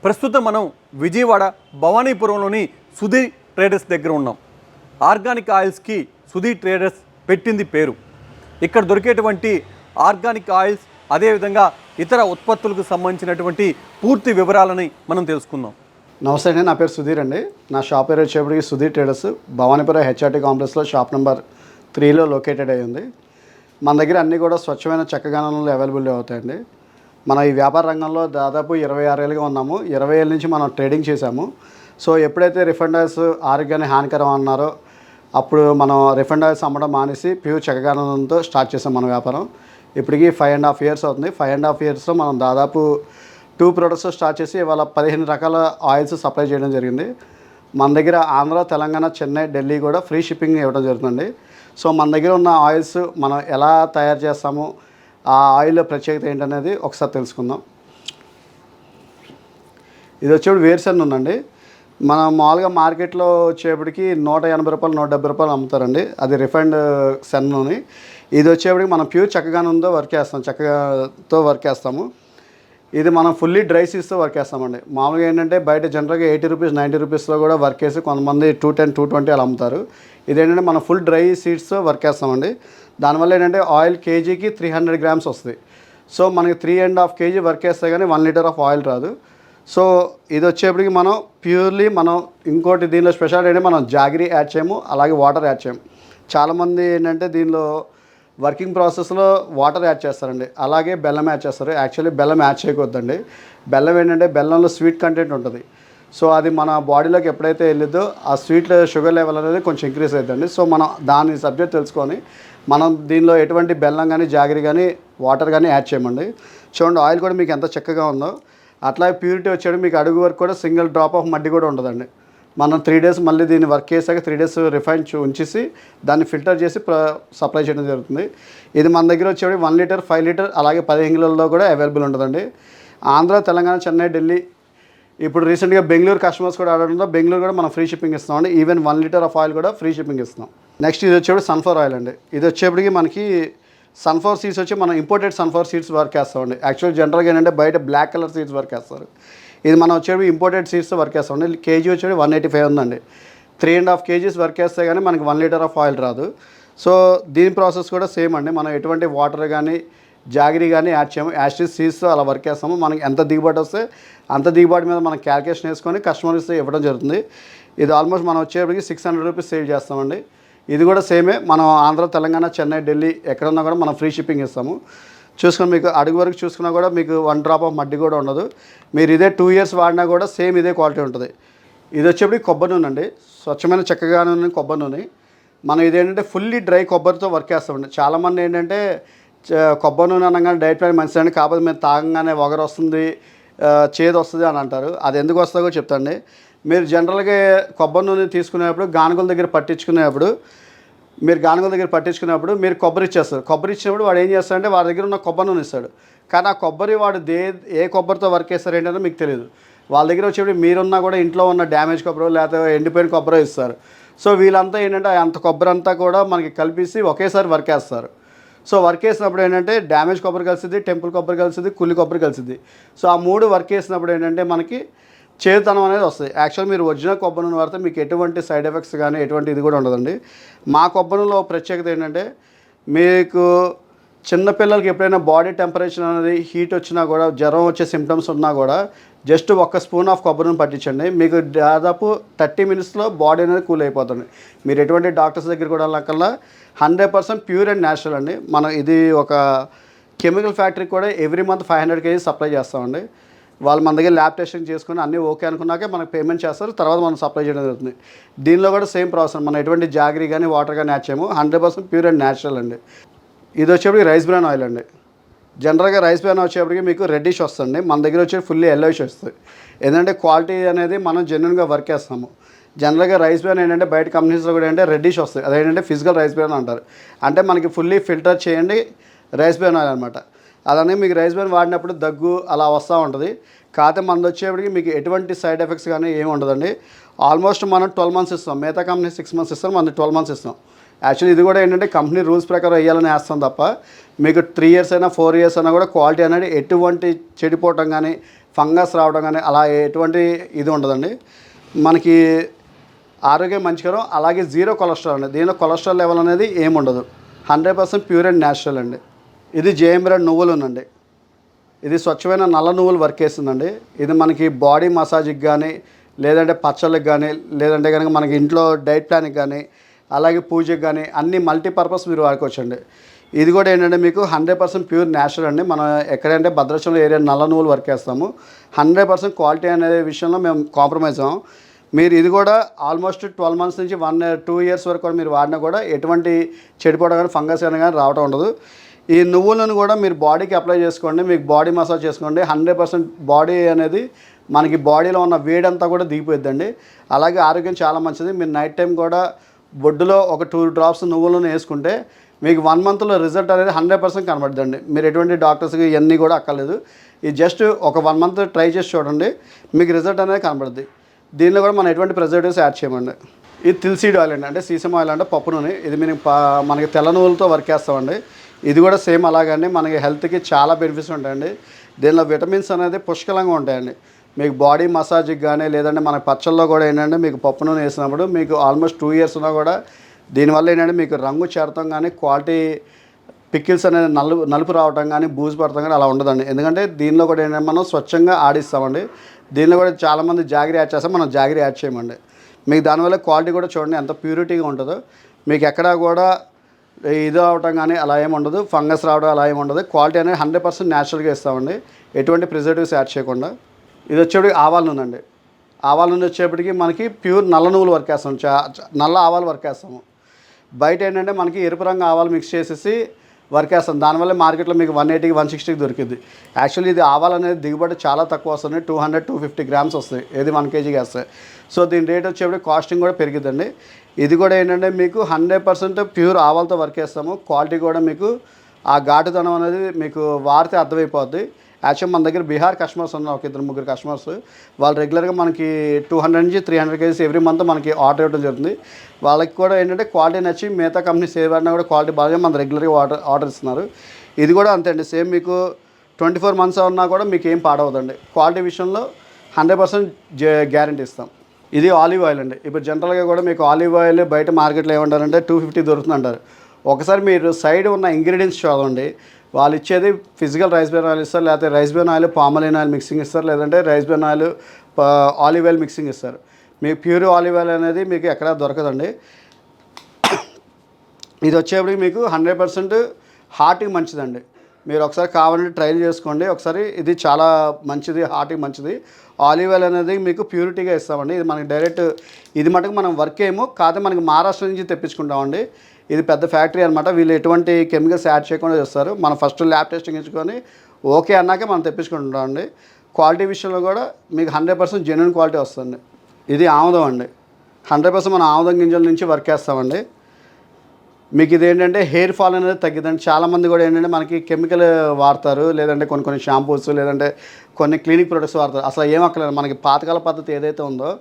ప్రస్తుతం మనం విజయవాడ భవానీపురంలోని సుధీర్ ట్రేడర్స్ దగ్గర ఉన్నాం. ఆర్గానిక్ ఆయిల్స్కి సుధీర్ ట్రేడర్స్ పెట్టింది పేరు. ఇక్కడ దొరికేటువంటి ఆర్గానిక్ ఆయిల్స్ అదేవిధంగా ఇతర ఉత్పత్తులకు సంబంధించినటువంటి పూర్తి వివరాలని మనం తెలుసుకుందాం. నమస్తే అండి, నా పేరు సుధీర్ అండి. నా షాప్ పేరు వచ్చేప్పటికి సుధీర్ ట్రేడర్స్, భవానీపురం హెచ్ఆర్టీ కాంప్లెక్స్లో షాప్ నెంబర్ 3లో లొకేటెడ్ అయ్యి ఉంది. మన దగ్గర అన్నీ కూడా స్వచ్ఛమైన చెక్కగానంలో అవైలబుల్ అవుతాయండి. మన ఈ వ్యాపార రంగంలో దాదాపు 26 ఏళ్ళుగా ఉన్నాము. 20 ఏళ్ళ నుంచి మనం ట్రేడింగ్ చేశాము. సో ఎప్పుడైతే రిఫైండ్ ఆయిల్స్ ఆరోగ్యాన్ని హానికరం అన్నారో అప్పుడు మనం రిఫైండ్ ఆయిల్స్ అమ్మడం మానేసి ప్యూర్ చెక్కగానంతో స్టార్ట్ చేసాం మన వ్యాపారం. ఇప్పటికీ 5.5 years అవుతుంది. 5.5 yearsలో మనం దాదాపు 2 products స్టార్ట్ చేసి ఇవాళ 15 రకాల ఆయిల్స్ సప్లై చేయడం జరిగింది. మన దగ్గర ఆంధ్ర, తెలంగాణ, చెన్నై, ఢిల్లీ కూడా ఫ్రీ షిప్పింగ్ ఇవ్వడం జరుగుతుంది. సో మన దగ్గర ఉన్న ఆయిల్స్ మనం ఎలా తయారు చేస్తాము, ఆ ఆయిల్ ప్రత్యేకత ఏంటనేది ఒకసారి తెలుసుకుందాం. ఇది వచ్చేప్పుడు వేరుశెనగ ఉందండి. మనం మామూలుగా మార్కెట్లో వచ్చేప్పటికి 180 రూపాయలు 170 రూపాయలు అమ్ముతారండి. అది రిఫైండ్ శనగ నూనె. ఇది వచ్చేప్పటికి మనం ప్యూర్ చెక్కగానంతో చెక్కతో వర్క్ చేస్తాము. ఇది మనం ఫుల్లీ డ్రై సీడ్స్తో వర్క్ చేస్తామండి. మామూలుగా ఏంటంటే బయట జనరల్గా 80 రూపీస్ 90 రూపీస్లో కూడా వర్క్ చేసి కొంతమంది 210 220 అలా అమ్ముతారు. ఇదేంటంటే మనం ఫుల్ డ్రై సీడ్స్తో వర్క్ చేస్తామండి. దానివల్ల ఏంటంటే ఆయిల్ కేజీకి 300 grams వస్తుంది. సో మనకి 3.5 kg వర్క్ చేస్తే కానీ 1 liter ఆఫ్ ఆయిల్ రాదు. సో ఇది వచ్చేప్పటికి మనం ప్యూర్లీ మనం ఇంకోటి దీనిలో స్పెషాలిటీ అంటే మనం జాగరీ యాడ్ చేయము, అలాగే వాటర్ యాడ్ చేయము. చాలామంది ఏంటంటే దీనిలో వర్కింగ్ ప్రాసెస్లో వాటర్ యాడ్ చేస్తారండి, అలాగే బెల్లం యాడ్ చేస్తారు. యాక్చువల్లీ బెల్లం యాడ్ చేయకూడదండి. బెల్లం ఏంటంటే బెల్లంలో స్వీట్ కంటెంట్ ఉంటుంది. సో అది మన బాడీలోకి ఎప్పుడైతే వెళ్ళిద్దో ఆ స్వీట్ షుగర్ లెవెల్ అనేది కొంచెం ఇంక్రీజ్ అవుతుందండి. సో మనం దాని సబ్జెక్ట్ తెలుసుకొని మనం దీనిలో ఎటువంటి బెల్లం కానీ జాగరీ కానీ వాటర్ కానీ యాడ్ చేయమండి. చూడండి ఆయిల్ కూడా మీకు ఎంత చక్కగా ఉందో. అట్లాగే ప్యూరిటీ వచ్చాడు మీకు అడుగు వరకు కూడా సింగిల్ డ్రాప్ ఆఫ్ మడ్డి కూడా ఉండదండి. మనం 3 days మళ్ళీ దీన్ని వర్క్ చేసాక 3 days రిఫైన్ ఉంచేసి దాన్ని ఫిల్టర్ చేసి సప్లై చేయడం జరుగుతుంది. ఇది మన దగ్గర వచ్చేవి 1 liter 5 liter అలాగే 15 కిలోల్లో కూడా అవైలబుల్ ఉంటుందండి. ఆంధ్ర, తెలంగాణ, చెన్నై, ఢిల్లీ, ఇప్పుడు రీసెంట్గా బెంగళూరు కస్టమర్స్ కూడా ఆడడంతో బెంగళూరు కూడా మనం ఫ్రీ షిప్పింగ్ ఇస్తామండి. ఈవెన్ 1 liter ఆఫ్ ఆయిల్ కూడా ఫ్రీ షిప్పింగ్ ఇస్తున్నాం. నెక్స్ట్ ఇది వచ్చేప్పుడు సన్ఫ్లవర్ ఆయిల్ అండి. ఇది వచ్చేప్పటికి మనకి సన్ఫ్లవర్ సీడ్స్ వచ్చి మనం ఇంపోర్టెడ్ సన్ఫ్లవర్ సీడ్స్ వర్క్ చేస్తామండి. యాక్చువల్ జనరల్గా ఏంటంటే బయట బ్లాక్ కలర్ సీడ్స్ వర్క్ చేస్తారు. ఇది మనం వచ్చేవి ఇంపోర్టెడ్ సీడ్స్ వర్క్ చేస్తామండి. కేజీ వచ్చేవి 185 ఉందండి. 3.5 kgs వర్క్ చేస్తే కానీ మనకి 1 liter ఆఫ్ ఆయిల్ రాదు. సో దీని ప్రాసెస్ కూడా సేమ్ అండి. మనం ఎటువంటి వాటర్ కానీ జాగరీ కానీ యాడ్ చేయము, యాస్టిస్ సీడ్స్తో అలా వర్క్ చేస్తాము. మనకి ఎంత దిగుబడి వస్తే అంత దిగుబడి మీద మనం క్యాల్కులేషన్ వేసుకొని కస్టమర్స్ ఇవ్వడం జరుగుతుంది. ఇది ఆల్మోస్ట్ మనం వచ్చేప్పటికి 600 రూపీస్ సేల్ చేస్తామండి. ఇది కూడా సేమే. మనం ఆంధ్ర, తెలంగాణ, చెన్నై, ఢిల్లీ ఎక్కడున్నా కూడా మనం ఫ్రీ షిప్పింగ్ ఇస్తాము. చూసుకొని మీకు అడుగు వరకు చూసుకున్నా కూడా మీకు 1 drop ఆఫ్ మడ్డి కూడా ఉండదు. మీరు ఇదే 2 years వాడినా కూడా సేమ్ ఇదే క్వాలిటీ ఉంటుంది. ఇది వచ్చేప్పటికి కొబ్బరి నూనె అండి. స్వచ్ఛమైన చెక్కగా నూనె కొబ్బరి నూనె. మనం ఇదేంటంటే ఫుల్లీ డ్రై కొబ్బరితో వర్క్ చేస్తామండి. చాలామంది ఏంటంటే కొబ్బరి నూనె అనగానే డైట్ ప్లాన్ మంచిదండి, కాకపోతే మేము తాగంగానే వగరు వస్తుంది, చేదు వస్తుంది అని అంటారు. అది ఎందుకు వస్తుందో చెప్తాండి. మీరు జనరల్గా కొబ్బరి నూనె తీసుకునేటప్పుడు గానుగుల దగ్గర పట్టించుకునేటప్పుడు మీరు కొబ్బరి ఇచ్చేస్తారు. కొబ్బరి ఇచ్చినప్పుడు వాడు ఏం చేస్తాడంటే వాడి దగ్గర ఉన్న కొబ్బరి నూనె ఇస్తాడు. కానీ ఆ కొబ్బరి వాడు ఏ కొబ్బరితో వర్క్ చేస్తారు ఏంటంటే మీకు తెలియదు. వాళ్ళ దగ్గర వచ్చేప్పుడు మీరున్నా కూడా ఇంట్లో ఉన్న డ్యామేజ్ కొబ్బరి లేకపోతే ఎండిపోయిన కొబ్బరి ఇస్తారు. సో వీళ్ళంతా ఏంటంటే అంత కొబ్బరి అంతా కూడా మనకి కలిపేసి ఒకేసారి వర్క్ చేస్తారు. సో వర్క్ చేసినప్పుడు ఏంటంటే డ్యామేజ్ కొబ్బరి కలిసిద్ది, టెంపుల్ కొబ్బరి కలిసిద్ది, కుల్లి కొబ్బరి కలిసిద్ది. సో ఆ 3 వర్క్ చేసినప్పుడు ఏంటంటే మనకి చేదుతనం అనేది వస్తుంది. యాక్చువల్ మీరు ఒరిజినల్ కొబ్బరి నూనె వాడితే మీకు ఎటువంటి సైడ్ ఎఫెక్ట్స్ కానీ ఎటువంటి ఇది కూడా ఉండదండి. మా కొబ్బరి నూనెలో ప్రత్యేకత ఏంటంటే మీకు చిన్నపిల్లలకి ఎప్పుడైనా బాడీ టెంపరేచర్ అనేది హీట్ వచ్చినా కూడా జ్వరం వచ్చే సిమ్టమ్స్ ఉన్నా కూడా జస్ట్ 1 spoon ఆఫ్ కొబ్బరి నూనె పట్టించండి. మీకు దాదాపు 30 minutesలో బాడీ అనేది కూల్ అయిపోతుంది. మీరు ఎటువంటి డాక్టర్స్ దగ్గర కూడా వెళ్ళకల్లా 100% ప్యూర్ అండ్ న్యాచురల్ అండి. మనం ఇది ఒక కెమికల్ ఫ్యాక్టరీకి కూడా ఎవ్రీ మంత్ 500 kg సప్లై చేస్తామండి. వాళ్ళు మన దగ్గర ల్యాబ్ టెస్టింగ్ చేసుకుని అన్నీ ఓకే అనుకున్నాకే మనకు పేమెంట్ చేస్తారు, తర్వాత మనం సప్లై చేయడం జరుగుతుంది. దీనిలో కూడా సేమ్ ప్రాసెస్. మనం ఎటువంటి జాగరీ కానీ వాటర్ కానీ యాడ్ చేయము. 100% ప్యూర్ అండ్ న్యాచురల్ అండి. ఇది వచ్చేప్పటికి రైస్ బ్రాన్ ఆయిల్ అండి. జనరల్గా రైస్ బ్రాన్ వచ్చేప్పటికి మీకు రెడ్డిష్ వస్తుంది. మన దగ్గర వచ్చే ఫుల్లీ ఎల్లోయిష్ వస్తుంది. ఏంటంటే క్వాలిటీ అనేది మనం జెన్యున్గా వర్క్ చేస్తాము. జనరల్గా రైస్ బ్రాన్ ఏంటంటే బయట కంపెనీస్లో కూడా ఏంటంటే రెడ్డిష్ వస్తుంది. అదేంటంటే ఫిజికల్ రైస్ బ్రాన్ అంటారు. అంటే మనకి ఫుల్లీ ఫిల్టర్ చేయండి రైస్ బ్రాన్ ఆయిల్ అనమాట. అలానే మీకు రైస్ బ్రాన్ వాడినప్పుడు దగ్గు అలా వస్తూ ఉంటుంది. కాకపోతే మనది వచ్చేప్పటికి మీకు ఎటువంటి సైడ్ ఎఫెక్ట్స్ కానీ ఏమి ఉండదండి. ఆల్మోస్ట్ మనం 12 months ఇస్తాం. మిగతా కంపెనీ 6 months ఇస్తాం, మనం 12 months ఇస్తాం. యాక్చువల్లీ ఇది కూడా ఏంటంటే కంపెనీ రూల్స్ ప్రకారం వేయాలని వేస్తాం తప్ప మీకు 3 years అయినా 4 years అయినా కూడా క్వాలిటీ అనేది ఎటువంటి చెడిపోవటం కానీ ఫంగస్ రావడం కానీ అలా ఎటువంటి ఇది ఉండదండి. మనకి ఆరోగ్యం మంచిగా, అలాగే జీరో కొలెస్ట్రాల్ అండి. దీనిలో కొలెస్ట్రాల్ లెవెల్ అనేది ఏముండదు. 100% ప్యూర్ అండ్ న్యాచురల్ అండి. ఇది జేఎం బ్రాండ్ నువ్వులునండి. ఇది స్వచ్ఛమైన నల్ల నువ్వులు వర్క్ చేస్తుందండి. ఇది మనకి బాడీ మసాజ్కి కానీ, లేదంటే పచ్చళ్ళకి కానీ, లేదంటే కనుక మనకి ఇంట్లో డైట్ ప్లాన్కి కానీ, అలాగే పూజకి కానీ అన్ని మల్టీపర్పస్ మీరు వాడుకోవచ్చండి. ఇది కూడా ఏంటంటే మీకు 100% ప్యూర్ న్యాచురల్ అండి. మనం ఎక్కడంటే భద్రాచలం ఏరియా నల్ల నువ్వులు వర్క్ చేస్తాము. 100% క్వాలిటీ అనే విషయంలో మేము కాంప్రమైజ్ అవ్వం. మీరు ఇది కూడా ఆల్మోస్ట్ 12 మంత్స్ నుంచి 1-2 ఇయర్స్ వరకు కూడా మీరు వాడినా కూడా ఎటువంటి చెడిపోవడం కానీ, ఫంగస్ కానీ రావడం ఉండదు. ఈ నువ్వులను కూడా మీరు బాడీకి అప్లై చేసుకోండి, మీకు బాడీ మసాజ్ చేసుకోండి. 100% బాడీ అనేది మనకి బాడీలో ఉన్న వేడంతా కూడా దిగిపోయిద్దండి. అలాగే ఆరోగ్యం చాలా మంచిది. మీరు నైట్ టైం కూడా బొడ్డులో ఒక 2 డ్రాప్స్ నువ్వులను వేసుకుంటే మీకు 1 మంత్లో రిజల్ట్ అనేది 100% కనబడుతుందండి. మీరు ఎటువంటి డాక్టర్స్కి ఇవన్నీ కూడా అక్కర్లేదు. ఇది జస్ట్ ఒక 1 మంత్ ట్రై చేసి చూడండి, మీకు రిజల్ట్ అనేది కనబడుద్ది. దీనిలో కూడా మనం ఎటువంటి ప్రిజర్వేటివ్స్ యాడ్ చేయమండి. ఇది తులసీడ్ ఆయిల్ అండి, అంటే సీసమ్ ఆయిల్ అంటే పప్పు నూనె. ఇది మనకి తెల్ల నువ్వులతో వర్క్ చేస్తామండి. ఇది కూడా సేమ్ అలాగండి, మనకి హెల్త్కి చాలా బెనిఫిట్స్ ఉంటాయండి. దీనిలో విటమిన్స్ అనేది పుష్కలంగా ఉంటాయండి. మీకు బాడీ మసాజ్కి కానీ, లేదంటే మన పచ్చళ్ళలో కూడా ఏంటంటే మీకు పప్పు నూనె వేసినప్పుడు మీకు ఆల్మోస్ట్ 2 ఇయర్స్ ఉన్నా కూడా దీనివల్ల ఏంటంటే మీకు రంగు చేరటం కానీ, క్వాలిటీ పికిల్స్ అనేది నలుపు రావటం కానీ, బూజు పడటం కానీ అలా ఉండదండి. ఎందుకంటే దీనిలో కూడా ఏంటంటే మనం స్వచ్ఛంగా ఆడిస్తామండి. దీనిలో కూడా చాలామంది జాగరీ యాడ్ చేస్తాం, మనం జాగరీ యాడ్ చేయమండి. మీకు దానివల్ల క్వాలిటీ కూడా చూడండి ఎంత ప్యూరిటీగా ఉంటుందో. మీకు ఎక్కడా కూడా ఇది అవటం కానీ అలా ఏమి ఉండదు, ఫంగస్ రావడం అలా ఏమి ఉండదు. క్వాలిటీ అనేది 100% న్యాచురల్గా ఇస్తామండి, ఎటువంటి ప్రిజర్వేటివ్స్ యాడ్ చేయకుండా. ఇది వచ్చేప్పటికి ఆవాల నూనె అండి. ఆవాల నూనె వచ్చేప్పటికి మనకి ప్యూర్ నల్ల నువ్వులు వర్క్ చేస్తాం, నల్ల ఆవాలు వర్క్ చేస్తాము. బయట ఏంటంటే మనకి ఎరుపు రంగు ఆవాలు మిక్స్ చేసేసి వర్క్ చేస్తాం. దానివల్ల మార్కెట్లో మీకు 180, 160 దొరికింది. యాక్చువల్లీ ఇది ఆవాలు అనేది దిగుబడి చాలా తక్కువ వస్తుంది, 200-250 గ్రామ్స్ వస్తాయి, ఏది 1 కేజీకి వేస్తాయి. సో దీని రేట్ వచ్చేప్పటికి కాస్టింగ్ కూడా పెరిగిద్దండి. ఇది కూడా ఏంటంటే మీకు 100% ప్యూర్ ఆవాలతో వర్క్ చేస్తాము. క్వాలిటీ కూడా మీకు ఆ ఘాటుదనం అనేది మీకు వాడితే అర్థమైపోద్ది. యాక్చువల్ మన దగ్గర బీహార్ కస్టమర్స్ ఉన్నారు, ఒక 2-3 కస్టమర్స్. వాళ్ళు రెగ్యులర్గా మనకి 200-300 కేజీస్ ఎవ్రీ మంత్ మనకి ఆర్డర్ ఇవ్వడం జరుగుతుంది. వాళ్ళకి కూడా ఏంటంటే క్వాలిటీ నచ్చి మిగతా కంపెనీస్ ఏవైనా కూడా క్వాలిటీ బాగా మన రెగ్యులర్గా ఆర్డర్ ఇస్తున్నారు. ఇది కూడా అంతే అండి, సేమ్ మీకు 24 మంత్స్ ఉన్నా కూడా మీకు ఏం పాడవదండి. క్వాలిటీ విషయంలో 100% గ్యారంటీ ఇస్తాం. ఇది ఆలివ్ ఆయిల్ అండి. ఇప్పుడు జనరల్గా కూడా మీకు ఆలివ్ ఆయిల్ బయట మార్కెట్లో ఏమంటారంటే 250 దొరుకుతుంది అంటారు. ఒకసారి మీరు సైడ్ ఉన్న ఇంగ్రీడియంట్స్ చూడండి. వాళ్ళు ఇచ్చేది ఫిజికల్ రైస్ బ్రాన్ ఆయిల్ ఇస్తారు, లేకపోతే rice bran oil palmolein oil mixing ఇస్తారు, లేదంటే rice bran oil olive oil mixing ఇస్తారు. మీకు ప్యూర్ ఆలివ్ ఆయిల్ అనేది మీకు ఎక్కడా దొరకదండి. ఇది వచ్చేప్పటికి మీకు 100% హార్ట్కి మంచిదండి. మీరు ఒకసారి కావాలంటే ట్రైల్ చేసుకోండి ఒకసారి. ఇది చాలా మంచిది, హార్ట్కి మంచిది. ఆలివ్ ఆయిల్ అనేది మీకు ప్యూరిటీగా ఇస్తామండి. ఇది మనకి డైరెక్ట్ ఇది మటుకు మనం వర్క్ ఏమో కాదు, మనకి మహారాష్ట్ర నుంచి తెప్పించుకుంటామండి. ఇది పెద్ద ఫ్యాక్టరీ అనమాట. వీళ్ళు ఎటువంటి కెమికల్స్ యాడ్ చేయకుండా చేస్తారు. మనం ఫస్ట్ ల్యాబ్ టెస్టింగ్ ఇచ్చుకొని ఓకే అన్నాకే మనం తెప్పించుకుంటామండి. క్వాలిటీ విషయంలో కూడా మీకు 100% జెన్యున్ క్వాలిటీ వస్తుంది. ఇది ఆముదం అండి. 100% మనం ఆముదం గింజల నుంచి వర్క్ చేస్తామండి. మీకు ఇదేంటంటే హెయిర్ ఫాల్ అనేది తగ్గిద్దండి. చాలామంది కూడా ఏంటంటే మనకి కెమికల్ వాడతారు, లేదంటే కొన్ని షాంపూస్, లేదంటే కొన్ని క్లినిక్ ప్రొడక్ట్స్ వాడతారు. అసలు ఏం అక్కర్లేదు. మనకి పాతకాల పద్ధతి ఏదైతే ఉందో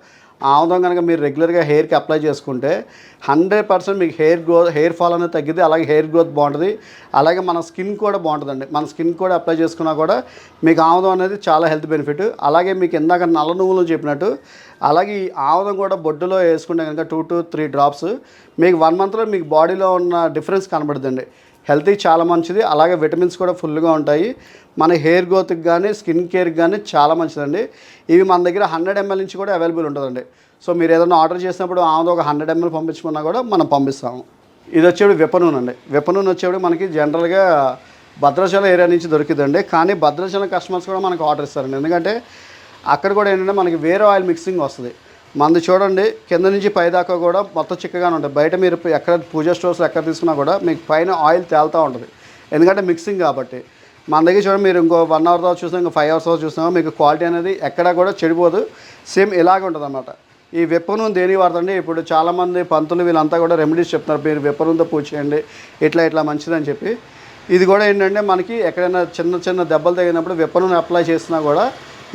ఆముదం కనుక మీరు రెగ్యులర్గా హెయిర్కి అప్లై చేసుకుంటే 100% మీకు హెయిర్ ఫాల్ అనేది తగ్గిద్ది. అలాగే హెయిర్ గ్రోత్ బాగుంటుంది. అలాగే మన స్కిన్ కూడా బాగుంటుందండి. మన స్కిన్ కూడా అప్లై చేసుకున్నా కూడా మీకు ఆముదం అనేది చాలా హెల్త్ బెనిఫిట్. అలాగే మీకు ఇందాక నల్ల నువ్వులు చెప్పినట్టు అలాగే ఈ ఆముదం కూడా బొడ్డులో వేసుకుంటే కనుక 2-3 డ్రాప్స్ మీకు 1 మంత్లో మీకు బాడీలో ఉన్న డిఫరెన్స్ కనబడుతుందండి. హెల్త్కి చాలా మంచిది. అలాగే విటమిన్స్ కూడా ఫుల్గా ఉంటాయి. మన హెయిర్ గ్రోత్కి కానీ, స్కిన్ కేర్కి కానీ చాలా మంచిదండి. ఇవి మన దగ్గర 100 ml నుంచి కూడా అవైలబుల్ ఉంటుందండి. సో మీరు ఏదైనా ఆర్డర్ చేసినప్పుడు ఆముదం ఒక 100 ml పంపించుకున్నా కూడా మనం పంపిస్తాము. ఇది వచ్చేప్పుడు వేప నూనె అండి. వేప నూనె వచ్చేప్పుడు మనకి జనరల్గా భద్రాచలం ఏరియా నుంచి దొరికిందండి. కానీ భద్రాచలం కస్టమర్స్ కూడా మనకు ఆర్డర్ ఇస్తారండి. ఎందుకంటే అక్కడ కూడా ఏంటంటే మనకి వేరే ఆయిల్ మిక్సింగ్ వస్తుంది. మనది చూడండి కింద నుంచి పై దాకా కూడా మొత్తం చిక్కగానే ఉంటుంది. బయట మీరు ఎక్కడ పూజా స్టోర్స్ ఎక్కడ తీసుకున్నా కూడా మీకు పైన ఆయిల్ తేలుతూ ఉంటుంది, ఎందుకంటే మిక్సింగ్ కాబట్టి. మన దగ్గర చూడండి మీరు ఇంకో 1 hour తర్వాత చూసినా, ఇంకో 5 hours తర్వాత చూసినా మీకు క్వాలిటీ అనేది ఎక్కడా కూడా చెడిపోదు. సేమ్ ఇలాగే ఉంటుంది అన్నమాట. ఈ వేప నూనె దేనికి వాడతండి, ఇప్పుడు చాలామంది పంతులు వీళ్ళంతా కూడా రెమెడీస్ చెప్తున్నారు, మీరు వేప నూనెతో పూజ చేయండి ఇట్లా మంచిదని చెప్పి. ఇది కూడా ఏంటంటే మనకి ఎక్కడైనా చిన్న దెబ్బలు తగినప్పుడు వేప నూనె అప్లై చేసినా కూడా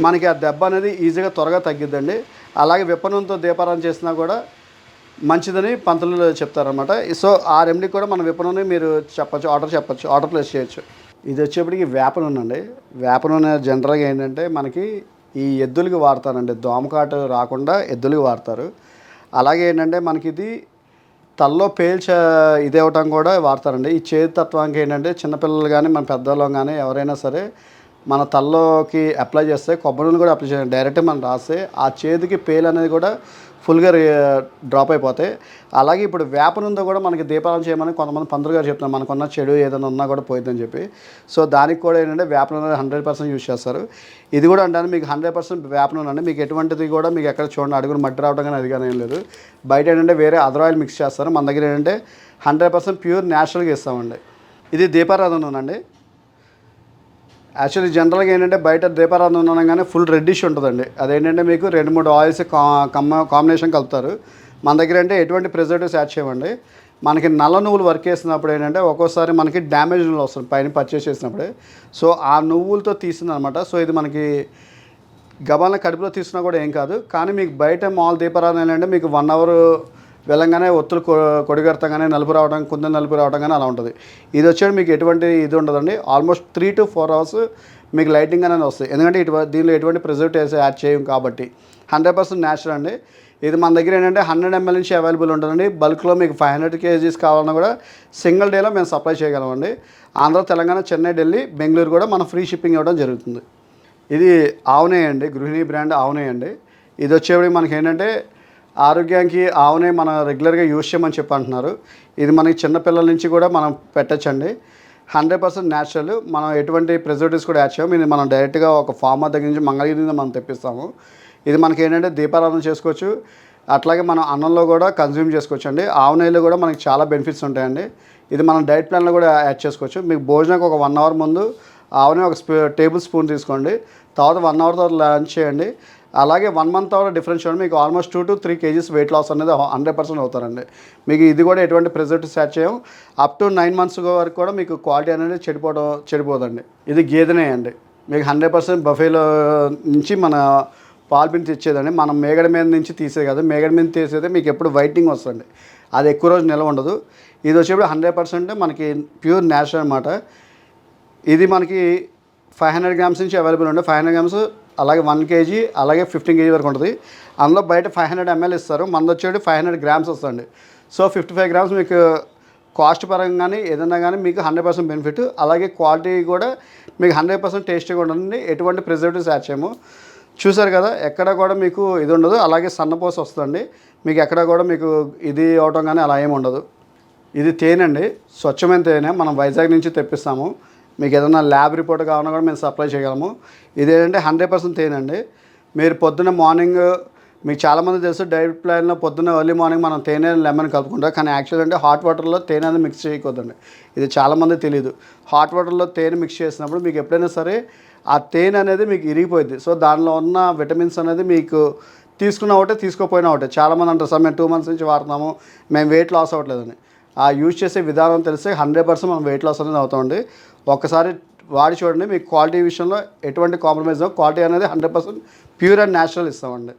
మనకి ఆ దెబ్బ అనేది ఈజీగా త్వరగా తగ్గిద్దండి. అలాగే వేప నూనెతో దీపారాధన చేసినా కూడా మంచిదని పంతులు చెప్తారనమాట. సో ఆ రెమెడీ కూడా మన వేప నూనె మీరు ఆర్డర్ ప్లేస్ చేయొచ్చు. ఇది వచ్చేప్పటికి వేప నూనె అండి. వేప నూనె జనరల్గా ఏంటంటే మనకి ఈ ఎద్దులకి వాడతారండి, దోమకాటు రాకుండా ఎద్దులకి వాడతారు. అలాగే ఏంటంటే మనకి ఇది తలలో ఇది అవ్వటం కూడా వాడతారండి. ఈ చేదు తత్వానికి ఏంటంటే చిన్నపిల్లలు కానీ మన పెద్దవాళ్ళం కానీ ఎవరైనా సరే మన తలలోకి అప్లై చేస్తే కొబ్బరి నూనె కూడా అప్లై చేయాలి. డైరెక్ట్ మనం రాస్తే ఆ చేదుకి పేలు అనేది కూడా ఫుల్గా డ్రాప్ అయిపోతాయి. అలాగే ఇప్పుడు వేప నూనెతో కూడా మనకి దీపావళి చేయమని కొంతమంది పంతులు గారు చెప్తున్నారు, మనకున్న చెడు ఏదైనా ఉన్నా కూడా పోయిందని చెప్పి. సో దానికి కూడా ఏంటంటే వేప నూనె 100% యూజ్ చేస్తారు. ఇది కూడా అంటే మీకు 100% వేప నూనె అండి. మీకు ఎటువంటిది కూడా మీకు ఎక్కడ చూడండి అడుగులు మట్టి రావడం కానీ అది కానీ ఏం లేదు. బయట ఏంటంటే వేరే అదర్ ఆయిల్ మిక్స్ చేస్తారు. మన దగ్గర ఏంటంటే 100% ప్యూర్ న్యాచురల్గా ఇస్తామండి. ఇది దీపారాధన నూనె అండి. యాక్చువల్లీ జనరల్గా ఏంటంటే బయట దీపారాధన నూనె కానీ ఫుల్ రెడ్డిష్ ఉంటుందండి. అదేంటంటే మీకు 2-3 ఆయిల్స్ కాంబినేషన్ కలుపుతారు. మన దగ్గర అంటే ఎటువంటి ప్రిజర్వేటివ్స్ యాడ్ చేయమండి. మనకి నల్ల నువ్వులు వర్క్ చేసినప్పుడు ఏంటంటే ఒక్కోసారి మనకి డ్యామేజ్ నువ్వులు వస్తుంది పైన పర్చేస్ చేసినప్పుడే. సో ఆ నువ్వులతో తీసింది అనమాట. సో ఇది మనకి గబాల కడుపులో తీసినా కూడా ఏం కాదు. కానీ మీకు బయట మామూలు దీపారాధన ఏంటంటే మీకు 1 అవర్ వెళ్ళంగానే ఒత్తులు కొడిగడతాగానే నలుపు రావడం, కుందన నలుపు రావడం కానీ అలా ఉంటుంది. ఇది వచ్చేది మీకు ఎటువంటి ఇది ఉండదండి. ఆల్మోస్ట్ 3 to 4 hours మీకు లైటింగ్ అనేది వస్తాయి. ఎందుకంటే దీనిలో ఎటువంటి ప్రిజర్వేటివ్స్ యాడ్ చేయం కాబట్టి 100% న్యాచురల్ అండి. ఇది మన దగ్గర ఏంటంటే 100 ml నుంచి అవైలబుల్ ఉంటుందండి. బల్క్లో మీకు 500 kgs కావాలన్నా కూడా సింగిల్ డేలో మేము సప్లై చేయగలమండి. ఆంధ్ర, తెలంగాణ, చెన్నై, ఢిల్లీ, బెంగళూరు కూడా మనం ఫ్రీ షిప్పింగ్ ఇవ్వడం జరుగుతుంది. ఇది ఆవునే అండి, గృహిణి బ్రాండ్ ఆవునే అండి. ఇది వచ్చేప్పటికి మనకి ఏంటంటే ఆరోగ్యానికి ఆవునే మనం రెగ్యులర్గా యూజ్ చేయమని చెప్పి అంటున్నారు. ఇది మనకి చిన్నపిల్లల నుంచి కూడా మనం పెట్టచ్చండి. 100% న్యాచురల్. మనం ఎటువంటి ప్రిజర్వేటివ్స్ కూడా యాడ్ చేయము. ఇది మనం డైరెక్ట్గా ఒక ఫార్మర్ దగ్గర నుంచి మంగళగిరి నుంచి మనం తెప్పిస్తాము. ఇది మనకి ఏంటంటే దీపారాధన చేసుకోవచ్చు. అట్లాగే మనం అన్నంలో కూడా కన్జ్యూమ్ చేసుకోవచ్చు అండి. ఆవు నెయ్యిలో కూడా మనకి చాలా బెనిఫిట్స్ ఉంటాయండి. ఇది మనం డైట్ ప్లాన్లో కూడా యాడ్ చేసుకోవచ్చు. మీకు భోజనానికి ఒక 1 hour ముందు ఆవునే ఒక టేబుల్ స్పూన్ తీసుకోండి. తర్వాత 1 hour తర్వాత లంచ్ చేయండి. అలాగే 1 month డిఫరెన్స్ చూడండి, మీకు almost 2 to 3 kgs weight loss అనేది 100% అవుతారండి. మీకు ఇది కూడా ఎటువంటి ప్రిజర్వేటివ్స్ యాడ్ చేయం. అప్ టు 9 months వరకు కూడా మీకు క్వాలిటీ అనేది చెడిపోదండి. ఇది గేదెనే అండి. మీకు 100% బఫేలో నుంచి మన పాలు పిండి తెచ్చేదండి. మనం మేగడ మీద నుంచి తీసేది కాదు. మేగడ మీద తీసేదే మీకు ఎప్పుడు వైటింగ్ వస్తుంది, అది ఎక్కువ రోజు నిల్వ ఉండదు. ఇది వచ్చేప్పుడు 100% మనకి ప్యూర్ న్యాచురల్ అనమాట. ఇది మనకి 500 grams నుంచి అవైలబుల్ ఉంది. 500 grams, అలాగే 1 kg, అలాగే 15 kg వరకు ఉంటుంది. అందులో బయట 500 ml ఇస్తారు, మనది వచ్చేది 500 grams వస్తుంది. సో 55 grams మీకు కాస్ట్ పరంగా కానీ ఏదన్నా కానీ మీకు 100% బెనిఫిట్. అలాగే క్వాలిటీ కూడా మీకు 100% టేస్టీగా ఉంటుంది. ఎటువంటి ప్రిజర్వేటివ్స్ యాడ్ చేయము. చూసారు కదా, ఎక్కడ కూడా మీకు ఇది ఉండదు. అలాగే సన్నపోస వస్తుందండి. మీకు ఎక్కడ కూడా మీకు ఇది అవటం కానీ అలా ఏమి ఉండదు. ఇది తేనె అండి, స్వచ్ఛమైన తేనె. మనం వైజాగ్ నుంచి తెప్పిస్తాము. మీకు ఏదైనా ల్యాబ్ రిపోర్ట్ కావాలన్నా కూడా మేము సప్లై చేయగలము. ఇదేంటంటే 100% తేనె అండి. మీరు పొద్దున్న మార్నింగ్, మీకు చాలామంది తెలుసు డైట్ ప్లాన్లో పొద్దున్న ఎర్లీ మార్నింగ్ మనం తేనె లెమన్ కలుపుకుంటాం. కానీ యాక్చువల్ అంటే హాట్ వాటర్లో తేనె అనేది మిక్స్ చేయకూడదండి. ఇది చాలామంది తెలియదు. హాట్ వాటర్లో తేనె మిక్స్ చేసినప్పుడు మీకు ఎప్పుడైనా సరే ఆ తేనె అనేది మీకు ఇరిగిపోయింది. సో దానిలో ఉన్న విటమిన్స్ అనేది మీకు తీసుకున్న ఒకటే తీసుకోపోయినా ఒకటే. చాలామంది అంటారు సార్ మేము 2 months నుంచి వాడుతున్నాము, మేము వెయిట్ లాస్ అవ్వట్లేదని. ఆ యూజ్ చేసే విధానం తెలిస్తే 100% మనం వెయిట్ లాస్ అనేది అవుతామండి. ఒక్కసారి వాడి చూడండి, మీకు క్వాలిటీ విషయంలో ఎటువంటి కాంప్రమైజ్, క్వాలిటీ అనేది 100% ప్యూర్ అండ్ న్యాచురల్ ఇస్తామండి.